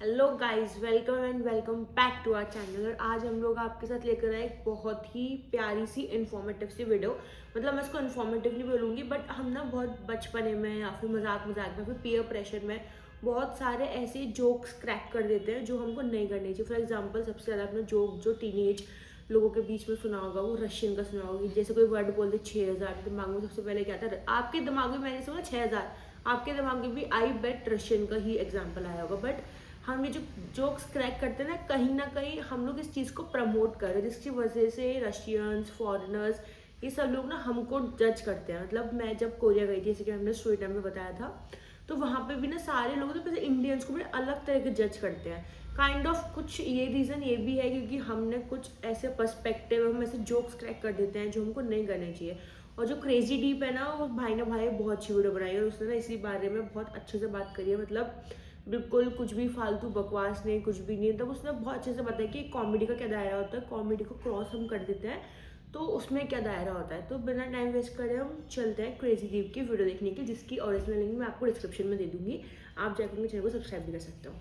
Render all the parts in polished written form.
Hello guys, welcome and welcome back to our channel. और आज हम लोग आपके साथ लेकर आए एक बहुत ही प्यारी सी इन्फॉर्मेटिव सी वीडियो। मतलब मैं इसको इन्फॉर्मेटिव नहीं बोलूँगी, बट हम ना बहुत बचपने में या फिर मजाक मजाक में फिर पीयर प्रेशर में बहुत सारे ऐसे जोक्स क्रैक कर देते हैं जो हमको नहीं करने चाहिए। फॉर एग्जाम्पल, सबसे ज़्यादा अपना जोक जो टीनेज लोगों के बीच में सुना होगा वो रशियन का सुना होगा। जैसे कोई वर्ड बोलते 6000, दिमाग में सबसे पहले क्या था? आपके दिमाग में मैंने सुना 6000, आपके दिमाग में भी आई बेट रशियन का ही एग्जाम्पल आया होगा। बट हम ये जो जोक्स क्रैक करते हैं ना कहीं हम लोग इस चीज़ को प्रमोट कर रहे हैं, जिसकी वजह से रशियंस, फॉरेनर्स, ये सब लोग ना हमको जज करते हैं। मतलब मैं जब कोरिया गई थी, जैसे कि हमने स्टोरी टाइम में बताया था, तो वहाँ पे भी ना सारे लोग तो इंडियंस को बड़े अलग तरह के जज करते हैं। काइंड ऑफ कुछ ये रीज़न ये भी है क्योंकि हमने कुछ ऐसे पर्सपेक्टिव, हम ऐसे जोक्स क्रैक कर देते हैं जो हमको नहीं करने चाहिए। और जो क्रेजी डीप है ना, वो भाई ने बहुत अच्छी वीडियो बनाई है और उसने ना इसी बारे में बहुत अच्छे से बात करी है। मतलब बिल्कुल कुछ भी फालतू बकवास नहीं, कुछ भी नहीं। तब उसने बहुत अच्छे से बताया कि कॉमेडी का क्या दायरा होता है, कॉमेडी को क्रॉस हम कर देते हैं तो उसमें क्या दायरा होता है। तो बिना टाइम वेस्ट करे हम चलते हैं क्रेजी दीप की वीडियो देखने की, जिसकी ओरिजिनल लिंक मैं आपको डिस्क्रिप्शन में दे दूंगी। आप जाकर मेरे चैनल को सब्सक्राइब भी कर सकते हो।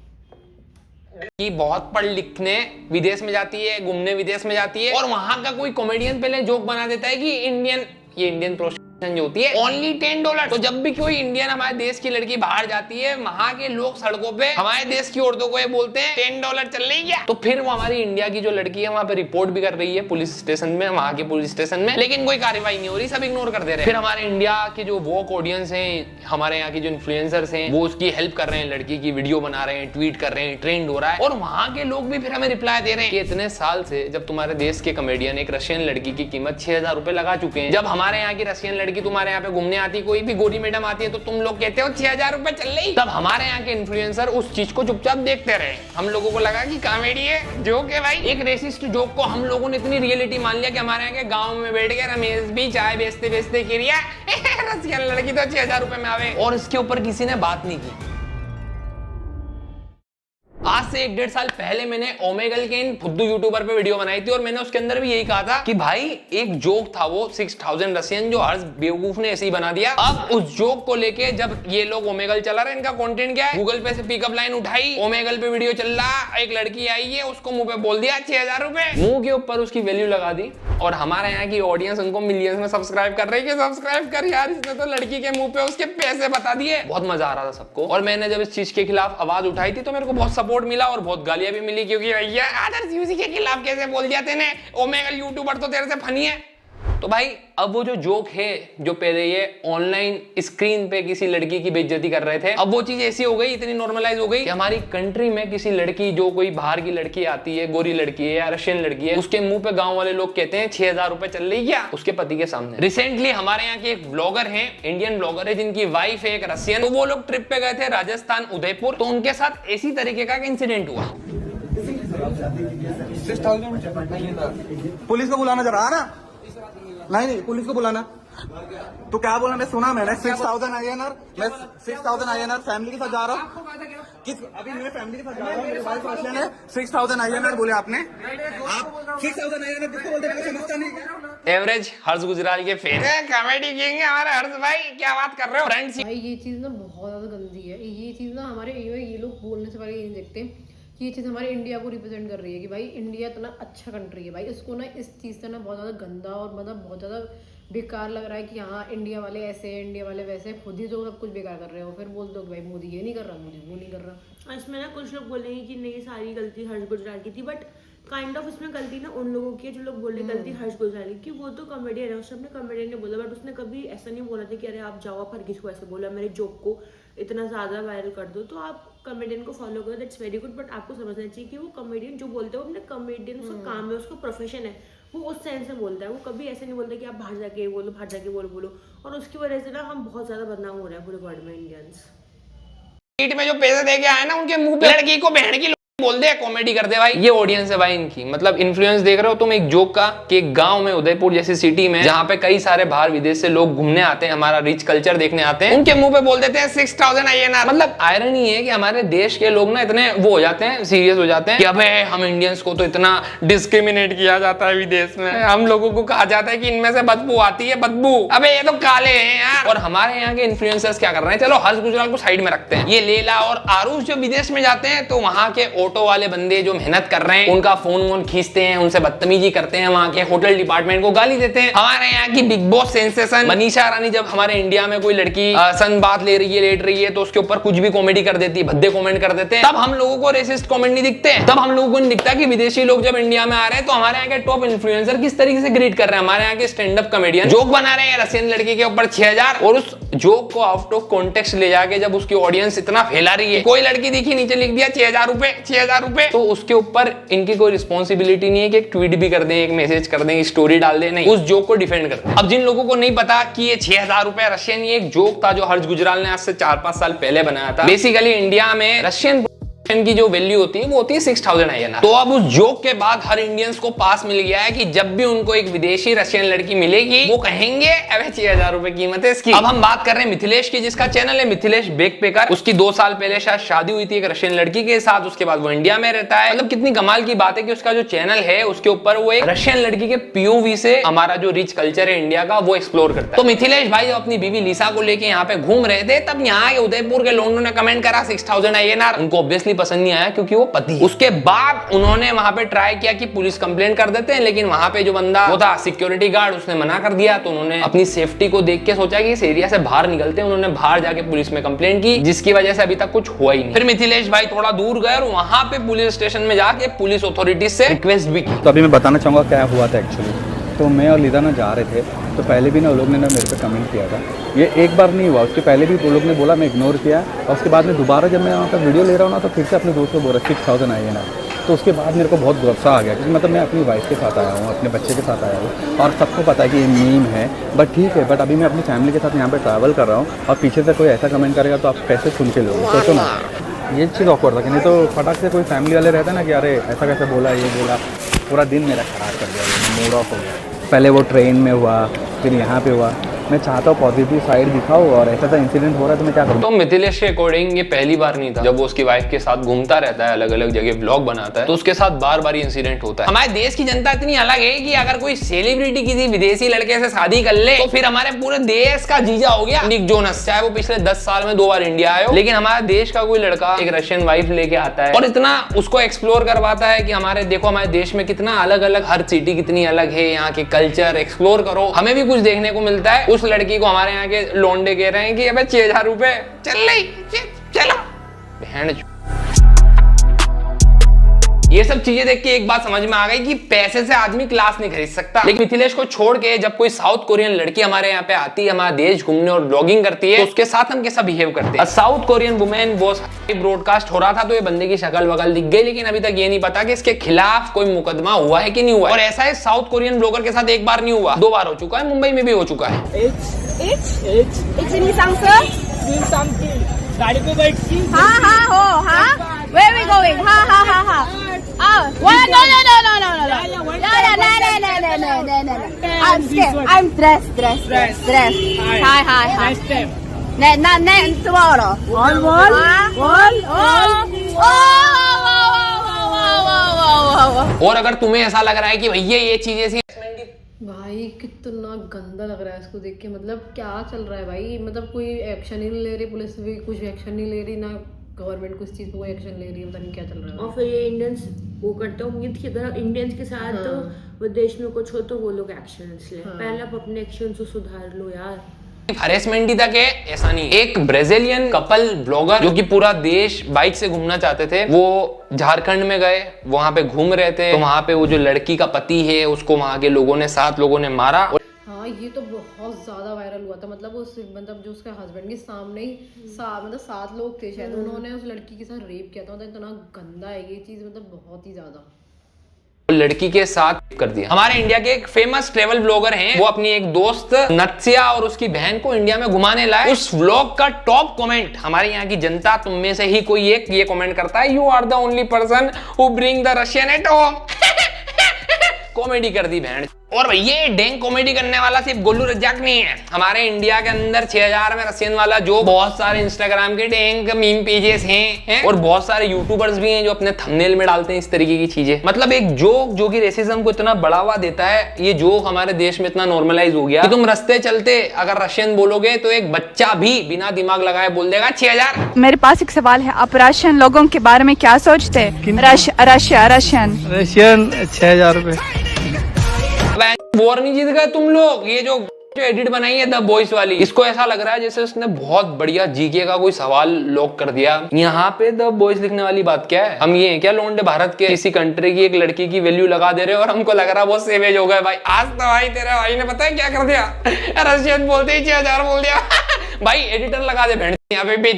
कि बहुत पढ़ लिखने विदेश में जाती है, घूमने विदेश में जाती है, और वहां का कोई कॉमेडियन पहले जोक बना देता है कि इंडियन प्रोस्टिट्यूशन जो होती है ओनली $10। तो जब भी कोई इंडियन हमारे देश की लड़की बाहर जाती है, वहां के लोग सड़कों पे हमारे देश की औरतों को ये बोलते हैं $10 चल रही है। तो फिर वो हमारी इंडिया की जो लड़की है वहां पे रिपोर्ट भी कर रही है पुलिस स्टेशन में, वहां के पुलिस स्टेशन में, लेकिन कोई कार्रवाई नहीं हो रही, सब इग्नोर कर दे रहे हैं। फिर हमारे इंडिया की जो वोक ऑडियंस है, हमारे यहाँ की जो इन्फ्लुएंसर्स हैं, वो उसकी हेल्प कर रहे हैं, लड़की की वीडियो बना रहे हैं, ट्वीट कर रहे हैं, ट्रेंड हो रहा है, और वहां के लोग भी फिर हमें रिप्लाई दे रहे हैं कि इतने साल से जब तुम्हारे देश के कॉमेडियन एक रशियन लड़की की कीमत $6000 लगा चुके हैं, जब हमारे यहाँ की रशियन लड़की तुम्हारे यहाँ पे घूमने आती, कोई भी गोरी मैडम आती है, तो तुम लोग कहते हो $6000 चल रही। तब हमारे यहाँ के इन्फ्लुएंसर उस चीज को चुपचाप देखते रहे। हम लोगों को लगा कि कॉमेडी है, जोक है भाई। एक रेसिस्ट जोक को हम लोगों ने इतनी रियलिटी मान लिया कि हमारे यहाँ के गाँव में बैठ के रमेश भी चाय बेचते बेचते गिरिया रशियन लड़की तो $6000 में आवे, और इसके ऊपर किसी ने बात नहीं की। आज से 1-1.5 साल पहले मैंने ओमेगल के इन फुद्दू यूट्यूबर पे वीडियो बनाई थी, और मैंने उसके अंदर भी यही कहा था कि भाई एक जोक था वो 6000 रशियन, जो हर बेवकूफ ने ऐसे ही बना दिया। अब उस जोक को लेके जब ये लोग ओमेगल चला रहे, इनका कंटेंट क्या है, गूगल पे से पिकअप लाइन उठाई, ओमेगल पे वीडियो चल रहा, एक लड़की आई है, उसको मुंह पे बोल दिया $6000, मुंह के ऊपर उसकी वैल्यू लगा दी, और हमारे यहाँ की ऑडियंस उनको मिलियंस में सब्सक्राइब कर रही है। सब्सक्राइब कर यार, इसने तो लड़की के मुंह पे उसके पैसे बता दिए। बहुत मजा आ रहा था सबको, और मैंने जब इस चीज के खिलाफ आवाज उठाई थी तो मेरे को बहुत सपोर्ट मिला और बहुत गालियां भी मिली, क्योंकि भैया आदर्श यूसी के खिलाफ कैसे बोल दिया तेने, ओमेगल यूट्यूबर तो तेरे से फनी है। तो भाई अब वो जो जोक है, जो पहले ये ऑनलाइन स्क्रीन पे किसी लड़की की बेइज्जती कर रहे थे, अब वो चीज ऐसी हो गई, इतनी नॉर्मलाइज हो गई कि हमारी कंट्री में किसी लड़की, जो कोई बाहर की लड़की आती है, गोरी लड़की है या रशियन लड़की है, उसके मुंह पे गांव वाले लोग कहते हैं $6000 चल रही क्या उसके पति के सामने। रिसेंटली हमारे यहाँ के एक ब्लॉगर है, इंडियन ब्लॉगर है, जिनकी वाइफ है एक रशियन, तो वो लोग ट्रिप पे गए थे राजस्थान उदयपुर, तो उनके साथ इसी तरीके का इंसिडेंट हुआ। पुलिस को बुलाना जरा ना, नहीं पुलिस को बुलाना। तो क्या बोला, मैं सुना, मैंने 6000 INR, मैं 6000 INR फैमिली के साथ जा रहा हूँ। किस अभी मैं फैमिली के साथ जा रहा हूँ, मेरी वाइफ रशियन है। 6000 INR बोले आपने, आप 6000 INR किसको बोलते हैं, समझता नहीं। एवरेज हर्ष गुजराल के फैन है, कॉमेडी किंग है हमारा हर्ष भाई, क्या बात कर रहे हो फ्रेंड्स। भाई ये चीज़ ना बहुत ज़्यादा गंदी है। ये चीज़ ना हमारे ये लोग बोलने से पहले ये नहीं देखते कि ये चीज़ हमारे इंडिया को रिप्रेजेंट कर रही है, कि भाई इंडिया इतना अच्छा कंट्री है भाई। इसको ना इस चीज़ से ना बहुत ज़्यादा गंदा और मतलब बहुत ज़्यादा बेकार लग रहा है कि हाँ इंडिया वाले ऐसे हैं, इंडिया वाले वैसे, खुद ही तो सब कुछ बेकार कर रहे हो, फिर बोलते हो कि भाई मोदी ये नहीं कर रहा, मोदी वो नहीं कर रहा। इसमें ना कुछ लोग बोलेंगे कि नहीं सारी गलती हर्ष गुजराल की थी, बट काइंड ऑफ इसमें गलती ना उन लोगों की है जो लोग बोल रहे गलती हर्ष गुजराल की। वो तो कॉमेडियन है, उसने अपने कॉमेडियन ने बोला, बट उसने कभी ऐसा नहीं बोला था कि अरे आप जाओ आप हर किसी को ऐसे बोला, मेरे जोक को इतना ज़्यादा वायरल कर दो। तो आप कॉमेडियन को फॉलो करो, दैट्स वेरी गुड, बट आपको समझना चाहिए कि वो कॉमेडियन जो बोलते हैं वो अपने कॉमेडियन उसका काम है, उसका प्रोफेशन है, वो उस सेंस में बोलता है। वो कभी ऐसे नहीं बोलता कि आप बाहर जाके बोलो, बाहर जाके बोलो। और उसकी वजह से ना हम बहुत ज़्यादा बदनाम हो रहे हैं पूरे वर्ल्ड में इंडियंस। में जो पैसे दे के आए ना, उनके मुंह पे लड़की को बहन की बोल दे कॉमेडी कर दे भाई। ये ऑडियंस है भाई इनकी, मतलब इन्फ्लुएंस देख रहे हो तुम एक जोक का कि एक गांव में, उदयपुर जैसी सिटी में जहां पे कई सारे बाहर विदेश से लोग घूमने आते हैं, हमारा रिच कल्चर देखने आते हैं, उनके मुंह पे बोल देते हैं 6000 INR। मतलब आयरनी है कि हमारे देश के लोग ना इतने वो हो जाते हैं, सीरियस हो जाते हैं कि अबे हम इंडियंस को तो इतना डिस्क्रिमिनेट किया जाता है विदेश में, हम लोगों को कहा जाता है कि इनमें से बदबू आती है, बदबू, अबे ये तो काले हैं यार। और हमारे यहाँ के इन्फ्लुएंसर्स क्या कर रहे हैं, चलो हर्ष गुजराल को साइड में रखते हैं, ये लेला और आरुष जो विदेश में जाते हैं तो वहां के ऑटो वाले बंदे जो मेहनत कर रहे हैं उनका फोन वोन खींचते हैं, उनसे बदतमीजी करते हैं, वहां के होटल डिपार्टमेंट को गाली देते हैं। हमारे यहाँ की big boss sensation Manisha Rani जब हमारे इंडिया में कोई लड़की सन बात ले रही है, लेट रही है, तो उसके ऊपर कुछ भी कॉमेडी कर देती है, भद्दे कमेंट कर देते हैं, तब हम लोगों को रेसिस्ट कमेंट नहीं दिखते हैं। तब हम लोगों को नहीं दिखता कि विदेशी लोग जब इंडिया में आ रहे हैं तो हमारे यहाँ के टॉप इन्फ्लुएंसर किस तरीके से ग्रीट कर रहे हैं। हमारे यहाँ के स्टैंड अप कॉमेडियन जोक बना रहे हैं रशियन लड़की के ऊपर 6000, और उस जोक को आउट ऑफ कॉन्टेक्स्ट ले जाके जब उसकी ऑडियंस इतना फैला रही है, कोई लड़की दिखी नीचे लिख दिया 6000 रुपए, 6000 रुपए, तो उसके ऊपर इनकी कोई रिस्पॉन्सिबिलिटी नहीं है कि एक ट्वीट भी कर दें, एक मैसेज कर दें, स्टोरी डाल दें, नहीं, उस जोक को डिफेंड कर दें। अब जिन लोगों को नहीं पता कि ये 6000 रुपए रशियन, ये एक जोक था जो हर्ष गुजराल ने आज से 4-5 साल पहले बनाया था। बेसिकली इंडिया में रशियन की जो वैल्यू होती है वो होती है 6000 INR। तो अब उस जोक के बाद हर इंडियंस को पास मिल गया है कि जब भी उनको एक विदेशी रशियन लड़की मिलेगी वो कहेंगे अबे 6000 रुपए कीमत है इसकी। अब हम बात कर रहे हैं मिथिलेश की, जिसका चैनल है मिथिलेश बैकपैकर। उसकी 2 साल पहले शायद शादी हुई थी एक रशियन लड़की के साथ, उसके बाद वो इंडिया में रहता है। मतलब कितनी कमाल की बात है कि उसका जो चैनल है उसके ऊपर वो एक रशियन लड़की के POV से हमारा जो रिच कल्चर है इंडिया का वो एक्सप्लोर करता है। तो मिथिलेश भाई जब अपनी बीवी लिसा को लेके यहाँ पे घूम रहे थे तब यहाँ के उदयपुर के लोगों ने कमेंट करा 6000 INR। उनको ऑब्वियसली पसंद नहीं आया क्योंकि वो पति। उसके बाद उन्होंने वहां पे ट्राई किया कि पुलिस कंप्लेंट कर देते हैं, लेकिन वहां पे जो बंदा वो था सिक्योरिटी गार्ड, उसने मना कर दिया। तो उन्होंने अपनी सेफ्टी को देख के सोचा कि इस एरिया से बाहर निकलते हैं, उन्होंने बाहर जाके पुलिस में कंप्लेंट की, जिसकी वजह से अभी तक कुछ हुआ ही नहीं। फिर मिथिलेश भाई थोड़ा दूर गए और वहां पे पुलिस स्टेशन में जाके पुलिस अथॉरिटीज से रिक्वेस्ट भी की। तो अभी मैं बताना चाहूँगा क्या हुआ था एक्चुअली। तो मैं और लिदा ना जा रहे थे, तो पहले भी ना वो लोग ने ना मेरे पे कमेंट किया था। ये एक बार नहीं हुआ, उसके पहले भी वो लोग ने बोला, मैं इग्नोर किया, और उसके बाद में दोबारा जब मैं वहाँ पर वीडियो ले रहा हूँ ना तो फिर से अपने दोस्त को बोला 6000 INR। तो उसके बाद मेरे को बहुत गुस्सा आ गया, क्योंकि मतलब मैं अपनी वाइफ के साथ आया हूँ, अपने बच्चे के साथ आया हूँ, और सबको पता है कि ये मीम है, बट ठीक है। बट अभी मैं अपनी फैमिली के साथ यहाँ पे ट्रैवल कर रहा हूँ और पीछे से कोई ऐसा कमेंट करेगा तो आप कैसे सुन के लोगे, सोचो ना। ये चीज़ ऑकवर्ड था कि नहीं तो फटाक से कोई फैमिली वाले रहते ना कि अरे ऐसा कैसे बोला, ये बोला, पूरा दिन मेरा खराब कर दिया, मूड ऑफ हो गया। पहले वो ट्रेन में हुआ, फिर यहाँ पे हुआ। मैं चाहता हूँ पॉजिटिव साइड दिखाओ, और ऐसा सा इंसिडेंट हो रहा है तो मैं क्या करूँ। तो मिथिलेश के अकॉर्डिंग ये पहली बार नहीं था, जब वो उसकी वाइफ के साथ घूमता रहता है, अलग अलग जगह ब्लॉग बनाता है, तो उसके साथ बार बार इंसिडेंट होता है। हमारे देश की जनता इतनी अलग है कि अगर कोई सेलिब्रिटी किसी विदेशी लड़के से शादी कर ले तो फिर हमारे पूरे देश का जीजा हो गया। निक जोनस, चाहे वो पिछले 10 साल में 2 बार इंडिया आए हो, लेकिन हमारे देश का कोई लड़का एक रशियन वाइफ लेके आता है और इतना उसको एक्सप्लोर करवाता है कि हमारे देखो हमारे देश में कितना अलग अलग, हर सिटी कितनी अलग है, यहाँ के कल्चर एक्सप्लोर करो, हमें भी कुछ देखने को मिलता है। उस लड़की को हमारे के लोंडे कह रहे हैं कि अबे 6000 रुपए चल रही, चलो बहन। ये सब चीजें देख के एक बात समझ में आ गई कि पैसे से आदमी क्लास नहीं खरीद सकता। लेकिन मिथिलेश को छोड़ के जब कोई साउथ कोरियन लड़की हमारे यहाँ पे आती है, हमारा देश घूमने और ब्लॉगिंग करती है, तो उसके साथ हम कैसा बिहेव करते हैं। South Korean women boss broadcast हो रहा था तो ये बंदे की शक्ल वगल दिख गई, लेकिन अभी तक ये नहीं पता कि इसके खिलाफ कोई मुकदमा हुआ है कि नहीं हुआ है। और ऐसा है साउथ कोरियन ब्लॉगर के साथ एक बार नहीं हुआ, 2 बार हो चुका है, मुंबई में भी हो चुका है। गाड़ी पे बैठ के हाँ हो हाँ where we going हाँ no I'm scared I'm stressed hi tomorrow और अगर तुम्हें ऐसा लग रहा है कि भैया ये चीजें सी भाई कितना गंदा लग रहा है इसको देख के। मतलब क्या चल रहा है भाई, मतलब कोई एक्शन ही नहीं ले रही, पुलिस भी कुछ एक्शन नहीं ले रही, ना गवर्नमेंट कुछ चीज पे कोई एक्शन ले रही है, पता नहीं क्या चल रहा है। और फिर ये इंडियंस वो करते हैं उम्मीद की अगर इंडियंस के साथ तो विदेश में कुछ हो तो वो लोग एक्शन ले। पहले आप अपने एक्शन को सुधार लो यार। हरेसमेंट ही तक है, ऐसा नहीं। एक ब्राजीलियन कपल ब्लॉगर जो कि पूरा देश बाइक से घूमना चाहते थे, वो झारखंड में गए, वहां पे घूम रहे थे, तो वहां पे वो जो लड़की का पति है उसको वहां के लोगों ने 7 लोगों ने मारा। हाँ ये तो बहुत ज्यादा वायरल हुआ था। मतलब जो उसके हस्बैंड के सामने ही मतलब 7 लोग थे शायद, उन्होंने उस लड़की के साथ रेप किया था। मतलब इतना गंदा है ये चीज, मतलब बहुत ही ज्यादा। लड़की के साथ कर दिया। हमारे इंडिया के एक फेमस ट्रेवल ब्लॉगर हैं, वो अपनी एक दोस्त नत्सिया और उसकी बहन को इंडिया में घुमाने लाए। उस व्लॉग का टॉप कमेंट हमारे यहाँ की जनता, तुम में से ही कोई एक ये कमेंट करता है, you are the only person who bring the Russian at home. Comedy कर दी बहन। और भाई ये डेंग कॉमेडी करने वाला सिर्फ गोलू रज्जाक नहीं है। हमारे इंडिया के अंदर 6000 में रशियन वाला जो बहुत सारे इंस्टाग्राम के डेंग मीम पेजेस हैं और बहुत सारे यूट्यूबर्स भी हैं जो अपने थंबनेल में डालते हैं इस तरीके की चीजें। मतलब एक जोक जो कि रेसिज्म को इतना बढ़ावा देता है, ये जोक हमारे देश में इतना नॉर्मलाइज हो गया कि तुम रस्ते चलते अगर रशियन बोलोगे तो एक बच्चा भी बिना दिमाग लगाए बोल देगा 6000। मेरे पास एक सवाल है, आप रशियन लोगों के बारे में क्या सोचते हैं? रशियन 6000 रुपए। वॉर नहीं जीत गए तुम लोग। ये जो एडिट बनाई है द बॉयज वाली, इसको ऐसा लग रहा है जैसे उसने बहुत बढ़िया जीके का कोई सवाल लॉक कर दिया। यहाँ पे द बॉयज लिखने वाली बात क्या है? हम ये है क्या लोंडे भारत के किसी कंट्री की एक लड़की की वैल्यू लगा दे रहे हो और हमको लग रहा है बहुत सेवेज हो गए। भाई आज तो भाई तेरे भाई ने पता है क्या कर दिया, रशियन बोलते ही 6000 बोल दिया। भाई एडिटर लगा दे भेड़ यहाँ पे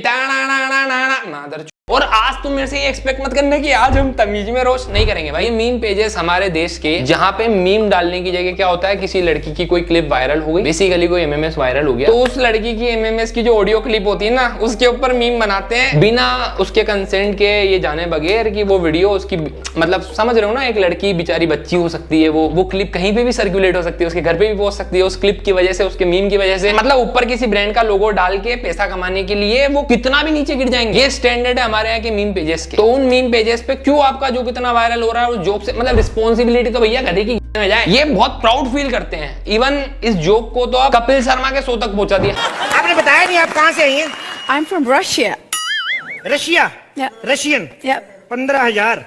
मादर। और आज तुम मेरे से ये एक्सपेक्ट मत करना कि आज हम तमीज में रोस्ट नहीं करेंगे। भाई मीम पेजेस हमारे देश के, जहाँ पे मीम डालने की जगह क्या होता है, किसी लड़की की कोई क्लिप वायरल हो गई, बेसिकली कोई एमएमएस वायरल हो गया, तो उस लड़की की एमएमएस की जो ऑडियो क्लिप होती है ना, उसके ऊपर मीम बनाते हैं बिना उसके कंसेंट के, ये जाने बगैर कि वो वीडियो उसकी, मतलब समझ रहे हो ना, एक लड़की बेचारी बच्ची हो सकती है, वो क्लिप कहीं पे भी सर्कुलेट हो सकती है, उसके घर पे भी पहुंच सकती है उस क्लिप की वजह से, उसके मीम की वजह से। मतलब ऊपर किसी ब्रांड का लोगो डाल के पैसा कमाने के लिए वो कितना भी नीचे गिर जाएंगे। ये स्टैंडर्ड है हमारे यहाँ के मीम पेजेस के। तो उन मीम पेजेस पे क्यों आपका जो कितना वायरल हो रहा है उस जोक से, मतलब रिस्पॉन्सिबिलिटी तो भैया गधे की में जाए। ये बहुत प्राउड फील करते हैं। इवन इस जोक को तो आप कपिल शर्मा के शो तक पहुंचा दिया। आपने बताया नहीं आप कहाँ से आई हैं? I'm from Russia. Russia? Russian? 15,000।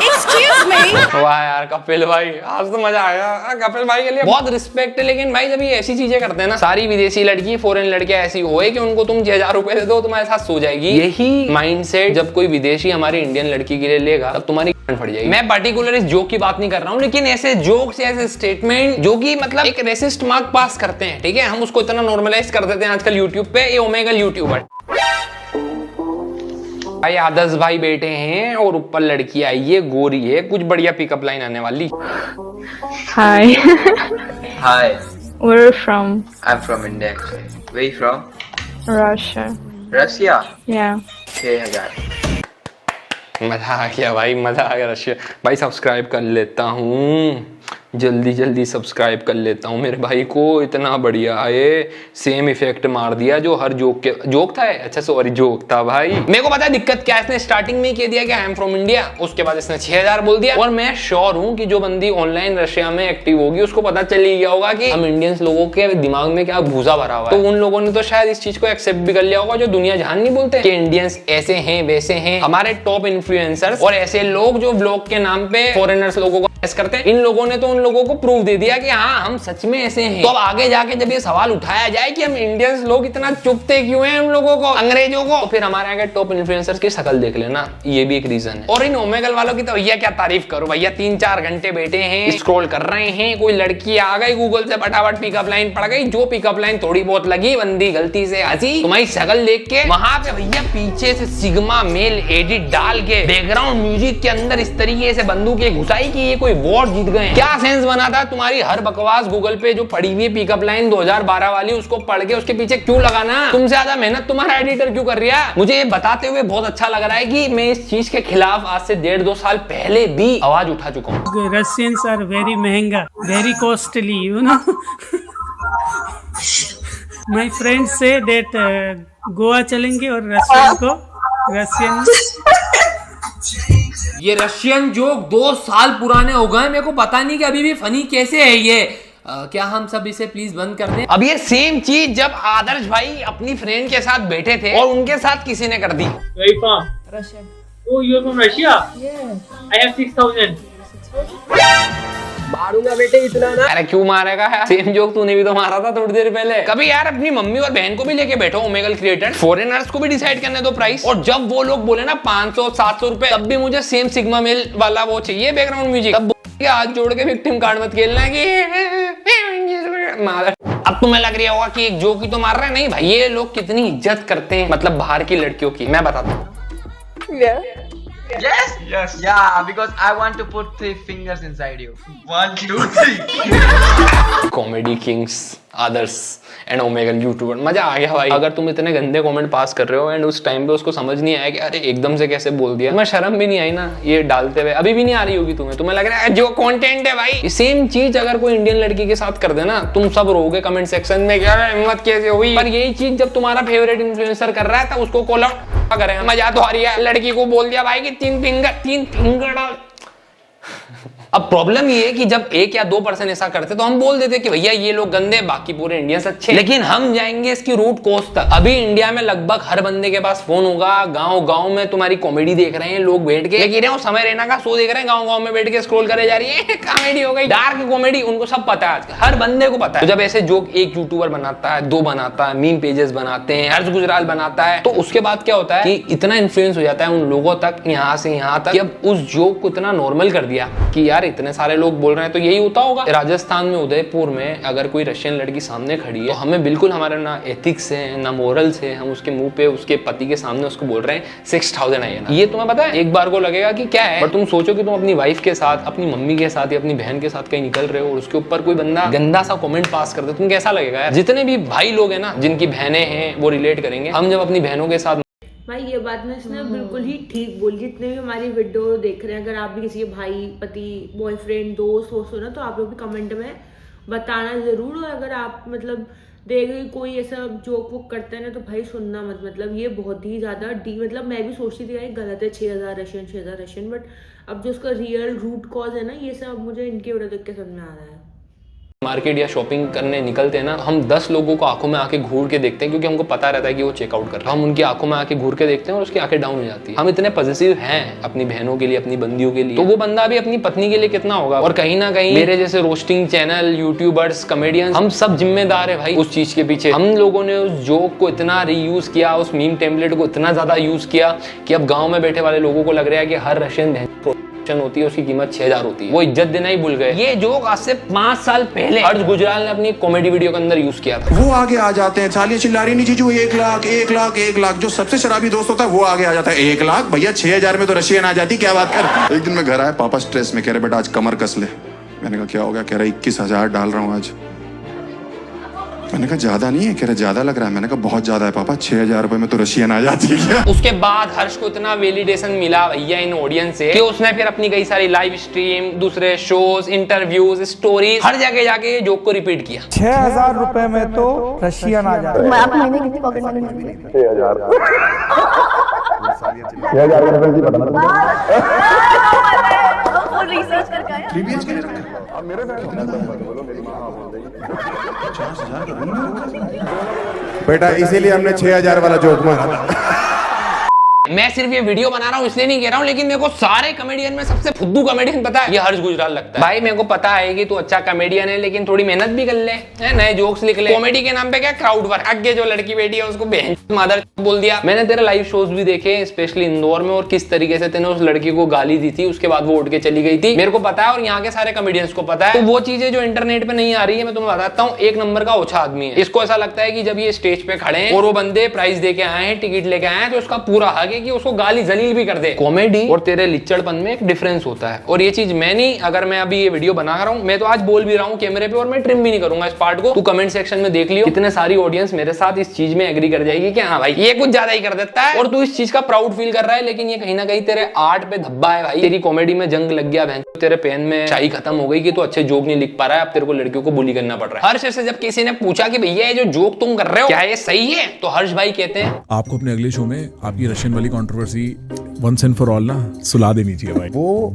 Excuse me. वाह यार कपिल भाई, आज तो मजा आया। कपिल भाई के लिए बहुत रिस्पेक्ट है। लेकिन भाई जब ये ऐसी चीजें करते हैं ना, सारी विदेशी लड़की, फॉरेन लड़कियां ऐसी होए कि उनको तुम 6000 रुपए दे दो तुम्हारे साथ सो जाएगी। यही माइंडसेट जब कोई विदेशी हमारी इंडियन लड़की के लिए लेगा तब तुम्हारी फट जाएगी। मैं पर्टिकुलर इस जोक की बात नहीं कर रहा हूँ, लेकिन ऐसे जोक्स, ऐसे स्टेटमेंट जो कि मतलब एक रेसिस्ट मार्क पास करते हैं, ठीक है, हम उसको इतना नॉर्मलाइज कर देते हैं आजकल यूट्यूब पे। ये ओमेगल यूट्यूबर भाई आदर्श भाई बैठे हैं और ऊपर लड़की आई है, गोरी है, कुछ बढ़िया पिकअप लाइन आने वाली। Hi. Hi, Where are you from? I'm from India actually. Where you from? Russia. Russia? Yeah. 6000। मजा आ गया भाई, मजा आ गया। रशिया भाई सब्सक्राइब कर लेता हूँ, जल्दी सब्सक्राइब कर लेता हूँ। मेरे भाई को इतना बढ़िया ये सेम इफेक्ट मार दिया जो हर जोक था। अच्छा सॉरी, जोक था भाई। मेरे को पता है दिक्कत क्या है, इसने स्टार्टिंग में कह दिया कि आई एम फ्रॉम इंडिया, उसके बाद इसने 6000 बोल दिया। और मैं श्योर हूँ कि जो बंदी ऑनलाइन रशिया में एक्टिव होगी उसको पता चल ही गया होगा कि हम इंडियंस लोगों के दिमाग में क्या भूसा भरा हुआ है। तो उन लोगों ने तो शायद इस चीज को एक्सेप्ट भी कर लिया होगा जो दुनिया जहान नहीं बोलते कि इंडियंस ऐसे हैं वैसे हैं। हमारे टॉप इन्फ्लुएंसर्स और ऐसे लोग जो व्लॉग के नाम पे फॉरेनर्स लोगों को करते हैं, इन लोगों ने तो उन लोगों को प्रूव दे दिया कि हाँ हम सच में ऐसे हैं। तो अब आगे जाके जब ये सवाल उठाया जाए कि हम इंडियंस लोग इतना चुपते क्यों हैं उन लोगों को, अंग्रेजों को, तो फिर हमारे आगे टॉप इन्फ्लुएंसर्स की शक्ल देख लेना, ये भी एक रीजन है। और इन ओमेगल वालों की तो भैया क्या तारीफ करो। भैया 3-4 घंटे बैठे हैं, स्क्रॉल कर रहे हैं, कोई लड़की आ गई गूगल से फटाफट पिकअप लाइन पड़ गई, जो पिकअप लाइन थोड़ी बहुत लगी, बंदी गलती से हंसी, तुम्हारी शक्ल देख के वहां पे भैया पीछे से सिग्मा मेल एडिट डाल के बैकग्राउंड म्यूजिक के अंदर इस तरीके से बंदूकें घुसाई कि ये कोई वॉर जीत गए। क्या सेंस बना था तुम्हारी हर बकवास गूगल पे जो पड़ी हुई पिकअप लाइन 2012 वाली, उसको पढ़ के उसके पीछे क्यों लगाना? तुमसे ज्यादा मेहनत तुम्हारा एडिटर क्यों कर रहा है? मुझे ये बताते हुए बहुत अच्छा लग रहा है कि मैं इस चीज के खिलाफ आज से 1.5-2 साल पहले भी आवाज उठा चुका हूँ। Russians are very महंगा, very costly, you know. My friends say that Goa चलेंगे और रशियन को ये रशियन जोक 2 साल पुराने हो गए, मेरे को पता नहीं कि अभी भी फनी कैसे है ये। क्या हम सब इसे प्लीज बंद कर दें? अब ये सेम चीज जब आदर्श भाई अपनी फ्रेंड के साथ बैठे थे और उनके साथ किसी ने कर दी। Where from? Russia. Oh, you're from Russia? Yeah. I have 6,000. मारूंगा बेटे इतना ना। अरे क्यों मारेगा यार, सेम जोक तूने भी तो मारा था थोड़ी देर पहले। कभी यार अपनी मम्मी और बहन को भी लेके बैठो ओमेगल क्रिएटर, फॉरेनर्स को भी डिसाइड करने दो प्राइस, और जब वो लोग बोले ना 500-700 रुपए, तब भी मुझे सेम सिग्मा मेल वाला वो चाहिए बैकग्राउंड म्यूजिक। तब हाथ जोड़ के विक्टिम कार्ड मत खेलना कि अब तुम्हें लग रहा होगा कि एक जोक ही तो मार रहा है। नहीं भाई, ये लोग कितनी इज्जत करते हैं मतलब बाहर की लड़कियों की, मैं बताता हूँ। Yes? Yes. Yeah, because I want to put 3 fingers inside you. 1, 2, 3. Comedy Kings Adarsh and Omegle YouTuber, मजा आ गया भाई। अगर तुम इतने गंदे कमेंट पास कर रहे हो एंड उस टाइम पे उसको समझ नहीं आया कि अरे एकदम से कैसे बोल दिया, मैं शर्म भी नहीं आई ना ये डालते हुए, अभी भी नहीं आ रही होगी तुम्हें लग रहा है जो कंटेंट है भाई। सेम चीज अगर कोई इंडियन लड़की के साथ कर देना, तुम सब रोगे कमेंट सेक्शन में कि अरे हिम्मत कैसे हुई, पर यही चीज जब तुम्हारा फेवरेट इन्फ्लुएंसर कर रहा है तब उसको कॉल आउट करें, मजा तो आ रही है। लड़की को बोल दिया भाई कि 3 फिंगर डाल। अब प्रॉब्लम ये है कि जब 1 या 2% ऐसा करते तो हम बोल देते कि भैया ये लोग गंदे, बाकी पूरे इंडियंस अच्छे। लेकिन हम जाएंगे इसकी रूट कोज तक। अभी इंडिया में लगभग हर बंदे के पास फोन होगा, गांव में तुम्हारी कॉमेडी देख रहे हैं लोग बैठ के, लेकिन वो समय रहना का शो देख रहे हैं, गांव में बैठ के स्क्रॉल करे जा रही है, कॉमेडी हो गई, डार्क कॉमेडी, उनको सब पता है, हर बंदे को पता है। तो जब ऐसे जोक एक यूट्यूबर बनाता है, 2 बनाता है, मीम पेजेस बनाते हैं, हर्ष गुजराल बनाता है, तो उसके बाद क्या होता है कि इतना इन्फ्लुएंस हो जाता है उन लोगों तक, यहाँ से यहाँ तक, कि अब उस जोक को इतना नॉर्मल कर दिया कि यार इतने सारे लोग बोल रहे हैं तो यही होता होगा। राजस्थान में उदयपुर में अगर कोई रशियन लड़की सामने खड़ी है तो हमें बिल्कुल, हमारा ना एथिक्स है ना मोरल्स है, हम उसके मुंह पे उसके पति के सामने उसको बोल रहे हैं 6000 INR। ये तुम्हें पता है एक बार को लगेगा कि क्या है, पर तुम सोचो कि तुम अपनी वाइफ के साथ, अपनी मम्मी के साथ या अपनी बहन के साथ कहीं निकल रहे हो और उसके ऊपर कोई बंदा गंदा सा कमेंट पास कर दे, तुम कैसा लगेगा यार। जितने भी भाई लोग हैं ना, जिनकी बहनें हैं, वो रिलेट करेंगे। हम जब अपनी बहनों के साथ, भाई ये बात ना इसने बिल्कुल ही ठीक बोली। जितने भी हमारी वीडियो देख रहे हैं, अगर आप भी किसी के भाई, पति, बॉयफ्रेंड, दोस्त हो ना, तो आप लोग भी कमेंट में बताना जरूर। और अगर आप मतलब देख रहे कोई ऐसा जोक वोक करता है ना, तो भाई सुनना मत, मतलब ये बहुत ही ज़्यादा मतलब मैं भी सोचती थी यार गलत है 6000 रशियन, बट अब जो उसका रियल रूट कॉज है ना, ये सब मुझे इनके वीडियो देख के समझ में आ रहा है। मार्केट या शॉपिंग करने निकलते हैं ना, हम 10 लोगों को आंखों में आके घूर के देखते हैं, क्योंकि हमको पता रहता है कि वो चेकआउट कर रहा है। हम उनकी आंखों में आके घूर के देखते हैं और उसकी आंखें डाउन हो जाती है। हम इतने पॉजिटिव हैं अपनी बहनों के लिए, अपनी बंदियों के लिए, तो वो बंदा भी अपनी पत्नी के लिए कितना होगा। और कहीं ना कहीं मेरे जैसे रोस्टिंग चैनल, यूट्यूबर्स, कॉमेडियंस, हम सब जिम्मेदार है भाई उस चीज के पीछे। हम लोगों ने उस जोक को इतना रीयूज किया, उस मीम टेम्पलेट को इतना ज्यादा यूज किया कि अब गाँव में बैठे वाले लोगों को लग रहा है कि हर रशियन बहन होती है उसकी कीमत 6000 होती है। वो इज्जत देना ही भूल गए। ये जोक आज से 5 साल पहले हर्ष गुजराल ने अपनी कॉमेडी वीडियो के अंदर यूज किया था। वो आगे आ जाते हैं, सालियां चिल्ला रही नीचे, जो 1 लाख जो सबसे शराबी दोस्त होता है वो आगे आ जाता है। 1 लाख भैया 6000 में तो रशियन आ जाती, क्या बात कर। एक दिन मैं घर आया, पापा स्ट्रेस में कह रहे बेटा आज कमर कस ले। मैंने कहा क्या हो गया, कह रहा 21000 डाल रहा हूँ आज। मैंने कहा ज्यादा नहीं है, कह रहा ज्यादा लग रहा है। मैंने कहा बहुत ज्यादा है पापा, 6000 रुपए में तो रशियन आ जाती है। उसके बाद हर्ष को इतना वैलिडेशन मिला भैया इन ऑडियंस से कि उसने फिर अपनी कई सारी लाइव स्ट्रीम, दूसरे शोज, इंटरव्यूज, स्टोरीज, हर जगह जाके जोक को रिपीट किया। 6000 रुपए में तो रशियन आ जाता है। आप महीने कितनी पॉकेट मनी मिलती है? 6000 रिसर्च करके आया। 3 BHK अब मेरे बेटा इसीलिए हमने 6000 वाला जोक मारा था। मैं सिर्फ ये वीडियो बना रहा हूँ इसलिए नहीं कह रहा हूँ, लेकिन मेरे को सारे कॉमेडियन में सबसे फुद्दू कॉमेडियन पता है, ये हर्ष गुजराल लगता है। भाई मेरे को पता है कि तू अच्छा कॉमेडियन है, लेकिन थोड़ी मेहनत भी कर ले, नए जोक्स लिख ले। कॉमेडी के नाम पे क्या क्राउड वर्क, आगे जो लड़की बैठी है उसको बहन मदर बोल दिया। मैंने तेरे लाइव शोज भी देखे, स्पेशली इंदौर में, और किस तरीके से तेने उस लड़की को गाली दी थी, उसके बाद वो उठ के चली गई थी, मेरे को पता है और यहाँ के सारे कॉमेडियंस को पता है। तो वो चीजें जो इंटरनेट पे नहीं आ रही है, मैं तुम्हें बताता हूँ, 1 नंबर का ओछा आदमी है। इसको ऐसा लगता है कि जब ये स्टेज पे खड़े हैं और वो बंदे प्राइज दे के आए हैं, टिकट लेके आए हैं, तो उसका पूरा हक है कि उसको गाली जलील भी कर दे। कॉमेडी और तेरे लिच्चड़पन में एक डिफरेंस होता है, और ये चीज मैं नहीं, अगर मैं अभी ये वीडियो बना रहा हूँ, मैं तो आज बोल भी रहा हूँ कैमरे पे, और मैं ट्रिम भी नहीं करूंगा इस पार्ट को। तू कमेंट सेक्शन में देख लियो, कितने सारी ऑडियंस मेरे साथ इस चीज में एग्री कर जाएगी कि हाँ भाई ये कुछ ज्यादा ही कर देता है, और तू इस चीज का प्राउड फील कर रहा है, लेकिन ये कहीं ना कहीं तेरे आर्ट पे धब्बा है भाई। तेरी कॉमेडी में जंग लग गया, तेरे पेन में शाही खत्म हो गई कि तू अच्छे जोक नहीं लिख पा रहा है, अब तेरे को लड़कियों को बुली करना पड़ रहा है। हर्ष से जब किसी ने पूछा कि भैया ये जो जोक तुम कर रहे हो क्या ये सही है, तो हर्ष भाई कहते हैं आपको अपने अगले शो में आपकी रशियन वाली controversy once and for all ना सुला देनी चाहिए भाई। वो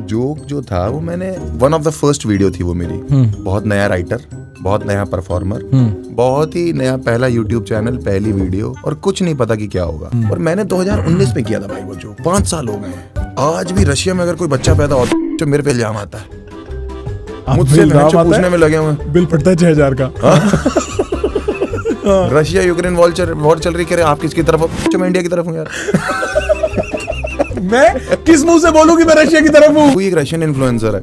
जोक जो था वो मैंने one of the first video थी वो मेरी। बहुत नया राइटर, बहुत नया परफॉर्मर, बहुत ही नया पहला यूट्यूब चैनल, पहली वीडियो, और कुछ नहीं पता कि क्या होगा। और मैंने 2019 में किया था भाई वो जोक। 5 साल हो गए। आज भी रशिया में अगर कोई बच्चा पैदा होता है तो मेरे पे इल्जाम आता है, मुझसे पूछने में लगे हुए हैं। बिल पड़ता है 6000 का। रशिया यूक्रेन वॉर चल रही, कह रहे आप किसकी तरफ हो? मैं इंडिया की तरफ हूँ यार। मैं किस मुंह से बोलूं कि मैं रशिया की तरफ हूँ? वो एक रशियन इन्फ्लुएंसर है,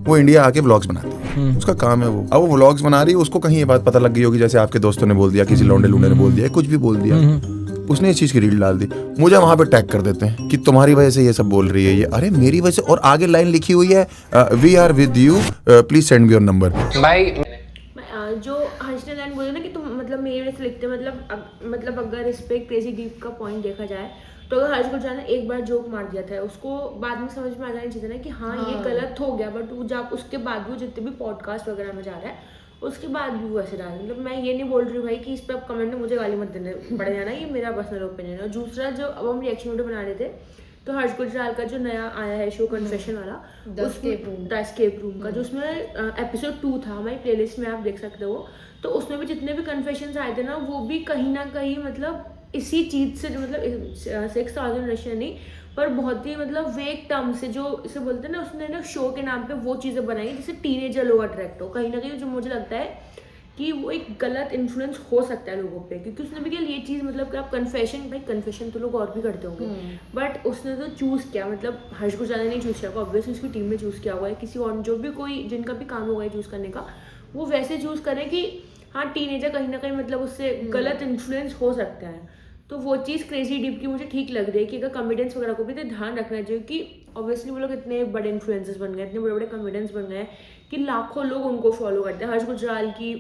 वो इंडिया आके व्लॉग्स बनाती है, उसका काम है वो। अब वो व्लॉग्स बना रही है, उसको कहीं ये बात पता लग गई होगी, जैसे आपके दोस्तों ने बोल दिया, किसी लौंडे लूंडे ने बोल दिया, कुछ भी बोल दिया, उसने इस चीज की रील डाल दी, मुझे वहां पे टैग कर देते हैं कि तुम्हारी वजह से ये सब बोल रही है ये। अरे मेरी वजह से, और आगे लाइन लिखी हुई है we are with you, please send me your number. भाई जो हर्ष ने लाइन बोले ना कि तुम मतलब मेरी वजह से लिखते, मतलब अगर इस पे क्रेजी डीप का पॉइंट देखा जाए तो अगर हर्ष गुजराल ने एक बार जोक मार दिया था, उसको बाद में समझ में आ जाना चाहिए ना कि हाँ ये गलत हो गया, बट वो जब उसके बाद वो जितने भी पॉडकास्ट वगैरह में जा रहा है उसके बाद भी वो ऐसे डाल, मतलब मैं ये नहीं बोल रही भाई कि इस पर आप कमेंट में मुझे गाली मत देने पड़ जाना, ये मेरा पर्सनल ओपिनियन है। और दूसरा, जो अब हम रिएक्शन वीडियो बना रहे थे तो हर्ष गुजराल का जो नया आया है शो कन्फेशन वाला, द एस्केप रूम का, जो उसमें एपिसोड 2 था, हमारी प्लेलिस्ट में आप देख सकते हो, तो उसमें भी जितने भी कन्फेशंस आए थे ना वो भी कहीं ना कहीं मतलब इसी चीज़ से, मतलब 6000 रशियन नहीं पर बहुत ही मतलब वेग टर्म से, जो इसे बोलते हैं ना, उसने ना शो के नाम पे वो चीज़ें बनाई जिससे टीनेजर लोग अट्रैक्ट हो, कहीं ना कहीं जो मुझे लगता है कि वो एक गलत इन्फ्लुएंस हो सकता है लोगों पे, क्योंकि उसने भी क्या ये चीज़, मतलब कि आप कन्फेशन तो लोग और भी करते होंगे, बट उसने तो चूज़ किया, मतलब हर्ष गुजराल ने नहीं चूज़ किया, ऑब्वियसली उसकी टीम में चूज़ किया हुआ है, किसी और जो भी कोई जिनका भी काम होगा चूज़ करने का, वो वैसे चूज़ करें कि हाँ टीनेजर कहीं ना कहीं मतलब उससे गलत इन्फ्लुएंस हो सकता है। तो वो चीज़ क्रेजी डीप की मुझे ठीक लग रही है कि अगर कॉमेडियंस वगैरह को भी तो ध्यान रखना चाहिए कि ऑब्वियसली वो लोग इतने बड़े इन्फ्लुएंसर्स बन गए, इतने बड़े बड़े कॉमेडियंस बन गए कि लाखों लोग उनको फॉलो करते हैं। हर्ष गुजराल की,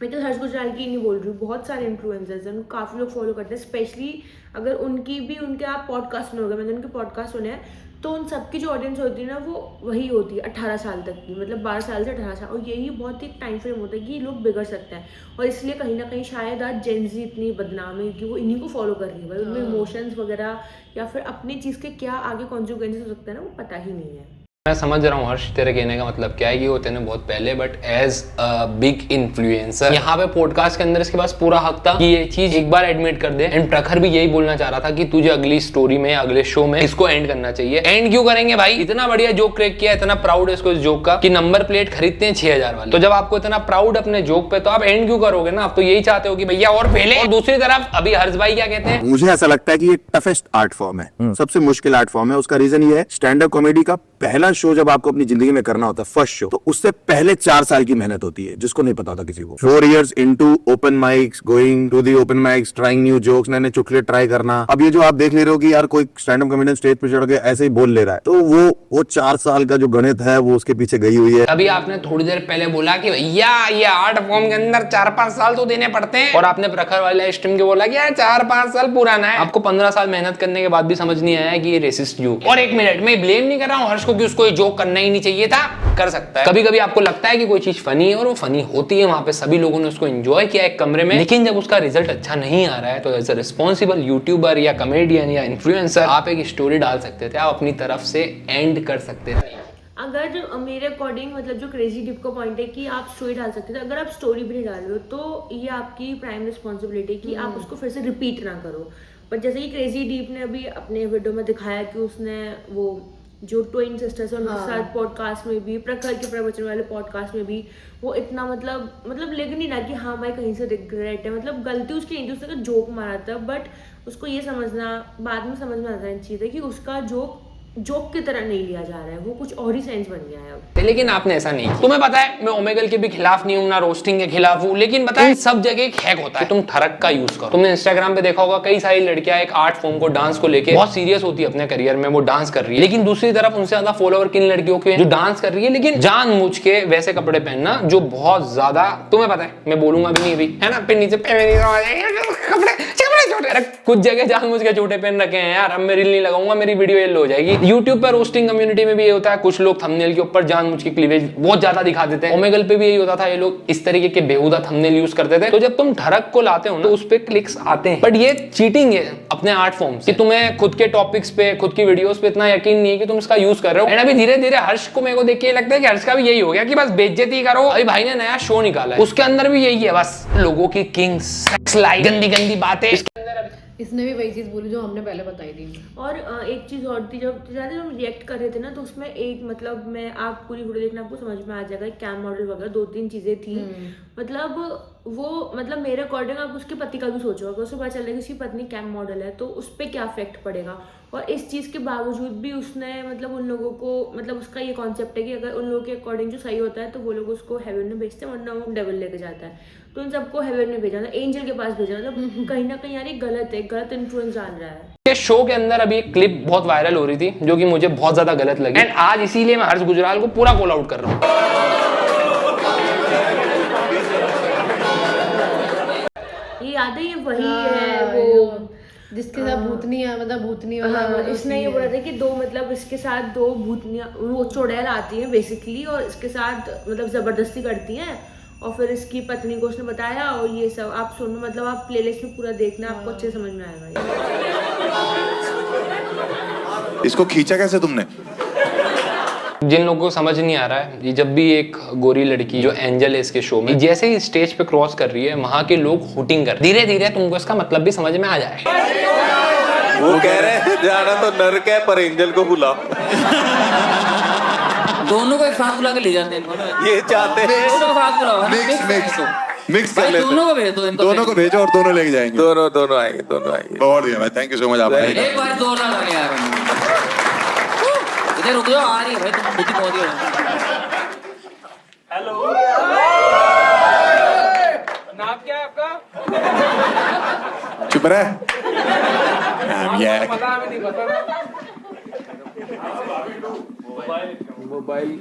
मैं तो हर्ष गुजराल की नहीं बोल रही हूँ, बहुत सारे इन्फ्लुएंसर्स हैं, उनको काफ़ी लोग फॉलो करते हैं, स्पेशली अगर उनके आप पॉडकास्ट सुनोगे, मैंने उनके पॉडकास्ट सुने हैं, तो उन सबकी जो ऑडियंस होती है ना वो वही होती है 18 साल तक की, मतलब 12 साल से 18 साल, और यही बहुत एक टाइम फ्रेम होता है कि लोग बिगड़ सकते हैं, और इसलिए कहीं ना कहीं शायद आज जेनजी इतनी बदनाम है कि वो इन्हीं को फॉलो कर रही है भाई, उनमें इमोशंस वगैरह या फिर अपनी चीज़ के क्या आगे कॉन्सिक्वेंसेस हो सकते हैं ना, वो पता ही नहीं है। मैं समझ रहा हूँ हर्ष, तेरे कहने का मतलब क्या है कि वो तेने बहुत पहले, but as a big influencer यहाँ पे पॉडकास्ट के अंदर इसके पास पूरा हक था कि ये चीज एक बार एडमिट कर दे। एंड प्रखर भी यही बोलना चाह रहा था कि तुझे अगली स्टोरी में, अगले शो में इसको एंड करना चाहिए। एंड क्यों करेंगे भाई, इतना बढ़िया जोक क्रेक किया, इतना प्राउड है इसको इस जोक का कि नंबर प्लेट खरीदते हैं 6000 वाले। तो जब आपको इतना प्राउड अपने जोक पे, तो आप एंड क्यों करोगे ना, आप तो यही चाहते हो कि भैया और पहले। और दूसरी तरफ अभी हर्ष भाई क्या कहते हैं, मुझे ऐसा लगता है कि ये टफेस्ट आर्ट फॉर्म है, सबसे मुश्किल आर्ट फॉर्म है। उसका रीजन ये है, स्टैंड अप कॉमेडी का पहला शो जब आपको अपनी जिंदगी में करना होता है, फर्स्ट शो, तो उससे पहले 4 साल की मेहनत होती है, जिसको नहीं पता होता किसी को। 4 years into open mics, going to the open mics, trying new jokes, नए नए चुटकुले ट्राई करना। अब ये जो आप देख ले रहे हो कि यार कोई स्टैंड अप कॉमेडियन स्टेज पे चढ़ के ऐसे ही बोल ले रहा है, तो वो 4 साल का जो गणित है वो उसके पीछे गई हुई है। अभी आपने थोड़ी देर पहले बोला कि भैया ये आर्ट फॉर्म के अंदर 4-5 साल तो देने पड़ते हैं, और आपने प्रखर वाले स्ट्रीम के बोला कि यार 4-5 साल पुराना है। आपको 15 साल मेहनत करने के बाद भी समझ नहीं आया कि ये रेसिस्ट जोक। और 1 मिनट में ब्लेम नहीं कर रहा हूँ हर्ष को कि उसको ये जोक करना ही नहीं चाहिए था, कर सकता है। कभी कभी आपको लगता है कि कोई चीज फनी है और वो फनी होती है, वहां पे सभी लोगों ने उसको एंजॉय किया एक कमरे में, लेकिन जब उसका रिजल्ट अच्छा नहीं आ रहा है तो एज अ रिस्पॉन्सिबल यूट्यूबर या कमेडियन या इन्फ्लुएंसर आप एक स्टोरी डाल सकते थे, आप अपनी तरफ से एंड कर सकते थे। अगर मेरे अकॉर्डिंग मतलब जो क्रेजी डिप का पॉइंट है कि आप स्टोरी डाल सकते थे, अगर आप स्टोरी भी नहीं डाल रहे हो तो ये आपकी प्राइम रिस्पॉन्सिबिलिटी है कि आप उसको फिर से रिपीट ना करो। बट जैसे कि क्रेजी डीप ने अभी अपने वीडियो में दिखाया कि उसने वो जो ट्विन सिस्टर्स है उनके साथ पॉडकास्ट में भी, प्रखर के प्रवचन वाले पॉडकास्ट में भी वो इतना मतलब लेकिन नहीं ना कि हाँ भाई कहीं से रिग्रेट है, मतलब गलती उसकी नहीं थी, उसने तो जोक मारा था, बट उसको ये समझना, बाद में समझ में आता है चीज़ है कि उसका जोक की तरह नहीं लिया जा रहा है, वो कुछ और ही सेंस बन गया है अब। लेकिन आपने ऐसा नहीं, तुम्हें पता है मैं ओमेगल के भी खिलाफ नहीं हूँ, ना रोस्टिंग के खिलाफ हूँ, लेकिन पता है सब जगह एक हैक होता है, तुम ठरक का यूज करो। तुमने इंस्टाग्राम पे देखा होगा कई सारी लड़कियां एक आर्ट फॉर्म को, डांस को लेके बहुत सीरियस होती है अपने करियर में, वो डांस कर रही है, लेकिन दूसरी तरफ उनसे ज्यादा फॉलोवर किन लड़कियों के जो डांस कर रही है लेकिन जानबूझ के वैसे कपड़े पहनना जो बहुत ज्यादा, तुम्हें पता है मैं बोलूंगा भी नहीं अभी, है ना, फिर नीचे कपड़े छोटे, कुछ जगह जानबूझ के छोटे पहन रखे हैं यार। अब मैं रील नहीं लगाऊंगा, मेरी वीडियो येलो हो जाएगी। यूट्यूब पर रोस्टिंग कम्युनिटी में भी ये होता है, कुछ लोग थंबनेल के ऊपर जानबूझ के क्लीवेज बहुत ज्यादा दिखा देते हैं। ओमेगल पे भी यही होता था, ये लोग इस तरीके के बेहुदा थंबनेल यूज करते थे। तो जब तुम ठरक को लाते हो ना तो उस पे क्लिक्स आते हैं, बट ये चीटिंग है अपने आर्ट फॉर्म से, कि तुम्हें खुद के टॉपिक्स पे, खुद की वीडियोस पे इतना यकीन नहीं है कि तुम इसका यूज कर रहे हो। एंड अभी धीरे धीरे हर्ष को मेरे को देख के लगता है कि हर्ष का भी यही हो गया कि बस बेइज्जती करो। अभी भाई ने नया शो निकाला है, उसके अंदर भी यही है, बस लोगों की किंग सेक्स लाइफ, गंदी गंदी बातें। इसने भी वही चीज़ बोली जो हमने पहले बताई थी। और एक चीज़ और थी, जब ज़्यादा हम रिएक्ट कर रहे थे ना तो उसमें एक मतलब मैं, आप पूरी वीडियो देखना आपको समझ में आ जाएगा, कैम मॉडल वगैरह 2-3 चीज़ें थी। मतलब वो मतलब मेरे अकॉर्डिंग आप उसके पति का भी सोचो, अगर उसे पता चल रहा है कि उसकी पत्नी कैम मॉडल है तो उस पर क्या इफेक्ट पड़ेगा। और इस चीज़ के बावजूद भी उसने मतलब उन लोगों को मतलब उसका ये कॉन्सेप्ट है कि अगर उन लोगों के अकॉर्डिंग जो सही होता है तो वो लोग उसको हेवन में भेजते हैं, वरना वो डेविल लेके जाता है। तो उन सबको हेवन में भेजा था, एंजल के पास भेजा, मतलब कहीं ना कहीं यार ये गलत है, गलत इन्फ्लुएंस डाल रहा है। के शो के अंदर अभी एक क्लिप बहुत वायरल हो रही थी जो कि मुझे बहुत ज्यादा गलत लगी, एंड आज इसीलिए मैं हर्ष गुजराल को पूरा कॉल आउट कर रहा हूँ। ये याद है, ये वही है वो जिसके साथ भूतनिया मतलब भूतनी वाला इसने ये बोला था कि दो मतलब इसके साथ दो भूतनिया वो चुड़ैल आती हैं बेसिकली और इसके साथ मतलब जबरदस्ती करती हैं और फिर इसकी पत्नी को उसने बताया और ये सब आप सुनो, मतलब आप प्लेलिस्ट में पूरा देखना, आपको अच्छे समझ में आएगा। इसको खींचा कैसे तुमने? जिन लोगों को समझ नहीं आ रहा है, ये जब भी एक गोरी लड़की जो एंजल है इसके शो में जैसे ही स्टेज पे क्रॉस कर रही है, वहां के लोग हुटिंग कर, धीरे धीरे तुमको इसका मतलब भी समझ में आ जाए। वो कह रहे हैं जाना तो नर्क है पर एंजल को बुला। दोनों को एक साथ बुला के ले जाते हैं, ये चाहते हैं दोनों को साथ बुलाओ, मिक्स कर लेते हैं। दोनों को भेज दो, दोनों को भेजो और दोनों लेके जाएंगे। दोनों आएंगे। बहुत बढ़िया भाई, थैंक यू सो मच। आप एक बार जोर ना लगे यार, इधर रुक जाओ, आ रही है भाई, तुम खुद ही पहुंच गए। हेलो, नाम क्या है आपका? चुप रहे। पता नहीं पता। मोबाइल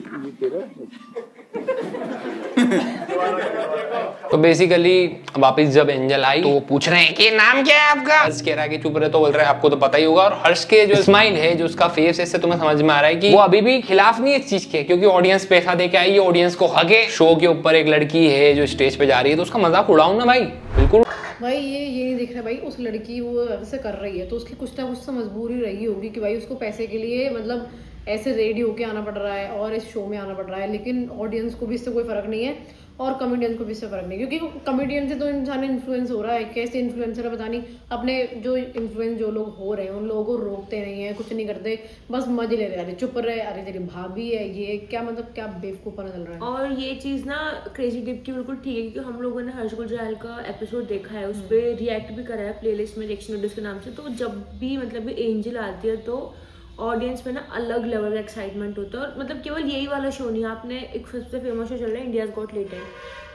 तो बेसिकली वापस जब एंजल आई तो वो पूछ रहे हैं कि नाम क्या है आपका। हर्ष कह रहा है कि चुप रहे, तो बोल रहे हैं आपको तो पता ही होगा। और हर्ष के जो स्माइल है, जो उसका फेस है, इससे तुम्हें समझ में आ रहा है कि वो अभी भी खिलाफ नहीं है इस चीज के, क्योंकि ऑडियंस पैसा दे के आई है, ऑडियंस को हक है। शो के ऊपर एक लड़की है जो स्टेज पे जा रही है तो उसका मजाक उड़ाऊं ना भाई, बिल्कुल। भाई ये नहीं देख रहा भाई, उस लड़की वो ऐसे कर रही है तो उसकी कुछ ना कुछ तो मजबूरी रही होगी कि भाई उसको पैसे के लिए मतलब ऐसे रेडी होके आना पड़ रहा है और इस शो में आना पड़ रहा है। लेकिन ऑडियंस को भी इससे कोई फर्क नहीं है और कॉमेडियंस को भी इससे फर्क नहीं, क्योंकि कॉमेडियन से तो इंसान इन्फ्लुएंस हो रहा है। कैसे इन्फ्लुएंसर पता नहीं, अपने जो इन्फ्लुएंस जो लोग हो रहे हैं उन लोगों को रोकते नहीं है, कुछ नहीं करते, बस मजे ले रहे हैं। अरे चुप रहे, अरे तेरी भाभी है, ये क्या मतलब क्या बेवकूफ़पना चल रहा है। और ये चीज़ ना क्रेजी डिप की बिल्कुल ठीक है, क्योंकि हम लोगों ने हर्ष गुजराल का एपिसोड देखा है, उस पर रिएक्ट भी करा है प्लेलिस्ट में रिएक्शन वीडियोस के नाम से। तो जब भी मतलब एंजल आती है तो ऑडियंस में ना अलग लेवल का एक्साइटमेंट होता है। और मतलब केवल यही वाला शो नहीं, आपने एक सबसे फेमस शो चल रहा है इंडियाज गॉट टैलेंट,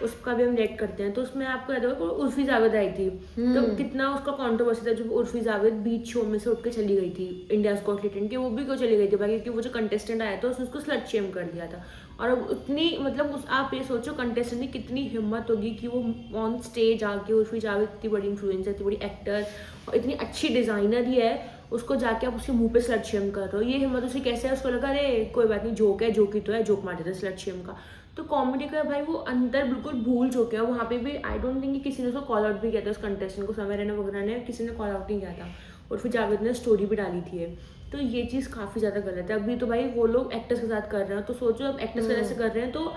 उसका भी हम रिएक्ट करते हैं। तो उसमें आपको याद होगा उर्फी जावेद आई थी, तो कितना उसका कंट्रोवर्सी था जब उर्फी जावेद बीच शो में से उठ के चली गई थी इंडियाज गॉट टैलेंट के। वो भी क्यों चली गई थी भाई, क्योंकि वो जो कंटेस्टेंट आया था उसने उसको स्लट शेम कर दिया था। और अब उतनी मतलब आप ये सोचो कंटेस्टेंट की कितनी हिम्मत होगी कि वो ऑन स्टेज आके, उर्फी जावेद इतनी बड़ी इन्फ्लुएंसर, इतनी बड़ी एक्टर और इतनी अच्छी डिज़ाइनर ही है, उसको जाके आप उसके मुंह पे स्लट शेम कर रहे हो। ये हिम्मत उसे कैसे है? उसको लगा अरे कोई बात नहीं, जोक है, जोक ही तो है, जोक मार देते स्लट शेम का। तो कॉमेडी का भाई वो अंदर बिल्कुल भूल चुके हैं। वहाँ पे भी आई डोंट थिंक कि किसी ने उसको कॉल आउट भी किया था, उस कंटेस्टेंट को, समय रहना वगैरह ने, किसी ने कॉल आउट नहीं किया था। और फिर जावेद ने स्टोरी भी डाली थी। तो ये चीज़ काफ़ी ज़्यादा गलत है। अभी तो भाई वो लोग एक्टर्स के साथ कर रहे हैं, तो सोचो अब एक्टर्स के ऐसे कर रहे हैं तो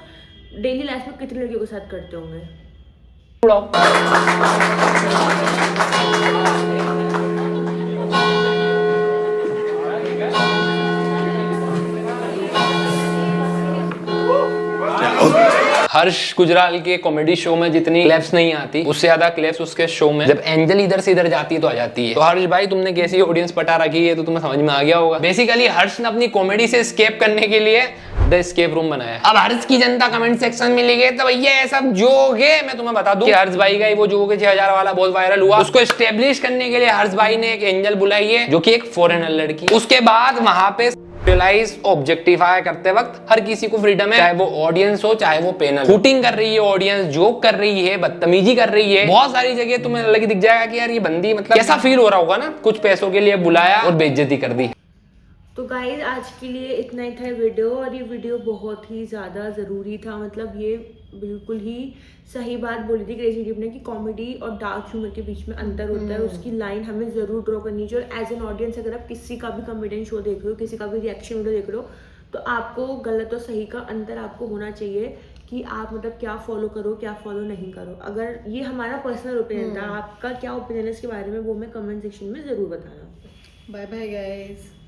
डेली लाइफ में कितनी लड़कियों के साथ करते होंगे। हर्ष गुजराल के कॉमेडी शो में जितनी क्लैप्स नहीं आती, उससे ज्यादा क्लैप्स उसके शो में जब एंजल इधर से इधर जाती है तो आ जाती है। तो हर्ष भाई तुमने कैसी ऑडियंस पटा रखी है तो तुम्हें समझ में आ गया होगा। बेसिकली हर्ष ने अपनी कॉमेडी से एस्केप करने के लिए द एस्केप रूम बनाया। अब हर्ष की जनता कमेंट सेक्शन में लिखे तो भैया ये सब जोक है। मैं तुम्हें बता दूं कि हर्ष भाई का वो जोक है 6000 वाला बहुत वायरल हुआ। उसको एस्टेब्लिश करने के लिए हर्ष भाई ने एक एंजल बुलाई है जो कि एक फॉरेनर लड़की। उसके बाद वहां पे ऑब्जेक्टिफाई करते वक्त हर किसी को फ्रीडम है, चाहे वो ऑडियंस हो चाहे वो पैनल। शूटिंग कर रही है ऑडियंस, जोक कर रही है, बदतमीजी कर रही है, बहुत सारी जगह तुम्हें अलग दिख जाएगा कि यार ये बंदी मतलब कैसा फील हो रहा होगा ना, कुछ पैसों के लिए बुलाया और बेइज्जती कर दी। तो गाइज आज के लिए इतना ही था वीडियो, और ये वीडियो बहुत ही ज़्यादा ज़रूरी था। मतलब ये बिल्कुल ही सही बात बोली थी क्रेजी डिप ने कि कॉमेडी और डार्क ह्यूमर के बीच में अंतर होता है, उसकी लाइन हमें ज़रूर ड्रॉ करनी चाहिए। और एज एन ऑडियंस अगर आप किसी का भी कॉमेडियन शो देख रहे हो, किसी का भी रिएक्शन वीडियो देख रहे हो, तो आपको गलत और सही का अंतर आपको होना चाहिए कि आप मतलब क्या फॉलो करो क्या फॉलो नहीं करो। अगर ये हमारा पर्सनल ओपिनियन था, आपका क्या ओपिनियन है इसके बारे में वो मैं कमेंट सेक्शन में ज़रूर बताना। Bye bye guys.